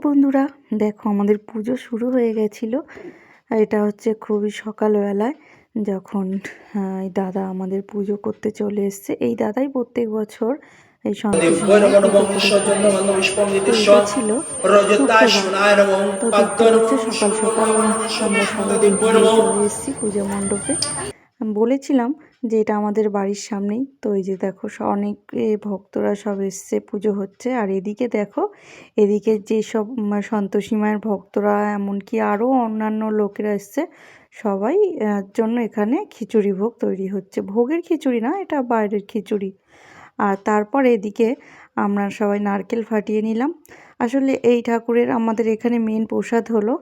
বন্ধুরা, দেখো আমাদের পুজো শুরু হয়ে গেছিল। এটা হচ্ছে খুবই সকালবেলায় যখন এই দাদা আমাদের পুজো করতে চলে এসছে। এই দাদাই প্রত্যেক বছর এই সন্তোষী মায়ের পুজো করে থাকে। তো এটা ছিল শুক্রবার। তো দেখতে পাচ্ছ সকাল সকাল আমরা সবাই রেডি হয়ে চলে এসেছি পূজা মণ্ডপে। বলেছিলাম যে এটা আমাদের বাড়ির সামনেই। তো এই যে দেখো অনেক ভক্তরা সব এসছে, পুজো হচ্ছে। আর এদিকে দেখো, এদিকে যেসব সন্তোষী মায়ের ভক্তরা এমনকি আরও অন্যান্য লোকেরা এসছে, সবাই জন্য এখানে খিচুড়ি ভোগ তৈরি হচ্ছে। ভোগের খিচুড়ি না, এটা বাইরের খিচুড়ি। আর তারপর এদিকে আমরা সবাই নারকেল ফাটিয়ে নিলাম। আসলে এই ঠাকুরের আমাদের এখানে মেন প্রসাদ হলো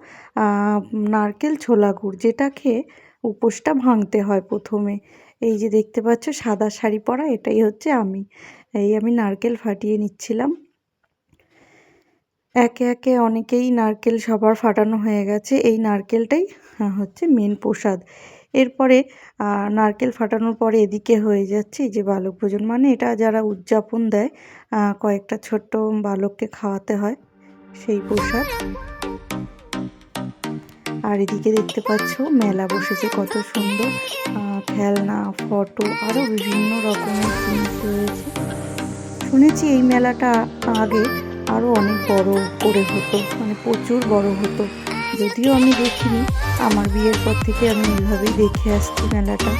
নারকেল ছোলা গুড়, যেটা খেয়ে উপোসটা ভাঙতে হয় প্রথমে। এই যে দেখতে পাচ্ছ সাদা শাড়ি পরা, এটাই হচ্ছে আমি। আমি নারকেল ফাটিয়ে নিচ্ছিলাম। একে একে অনেকেই নারকেল সবার ফাটানো হয়ে গেছে। এই নারকেলটাই হচ্ছে মেন প্রসাদ। এরপরে নারকেল ফাটানোর পরে এদিকে হয়ে যাচ্ছে এই যে বালক ভোজন, মানে এটা যারা উদযাপন দেয়, কয়েকটা ছোট্ট বালককে খাওয়াতে হয় সেই প্রসাদ। আর এদিকে দেখতে পাচ্ছ মেলা বসেছে, কত সুন্দর খেলনা, ফটো, আরও বিভিন্ন রকমের জিনিস রয়েছে। শুনেছি এই মেলাটা আগে আরও অনেক বড় করে হতো, মানে প্রচুর বড় হতো। যদিও আমি দেখিনি, আমার বিয়ের পর থেকে আমি এইভাবেই দেখে আসছি মেলাটা।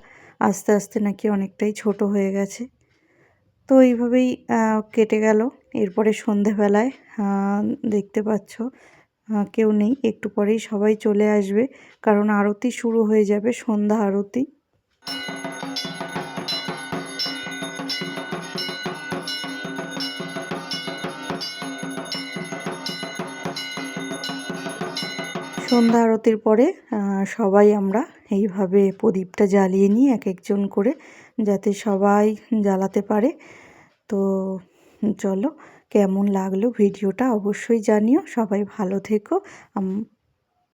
আস্তে আস্তে নাকি অনেকটাই ছোট হয়ে গেছে। তো এইভাবেই কেটে গেল। এরপরে সন্ধেবেলায় দেখতে পাচ্ছ কেউ নেই, একটু পরেই সবাই চলে আসবে, কারণ আরতি শুরু হয়ে যাবে, সন্ধ্যা আরতি। সন্ধ্যা আরতির পরে সবাই আমরা এইভাবে প্রদীপটা জ্বালিয়ে নিই এক একজন করে, যাতে সবাই জ্বালাতে পারে। তো চলো, কেমন লাগলো ভিডিওটা অবশ্যই জানিও। সবাই ভালো থেকো।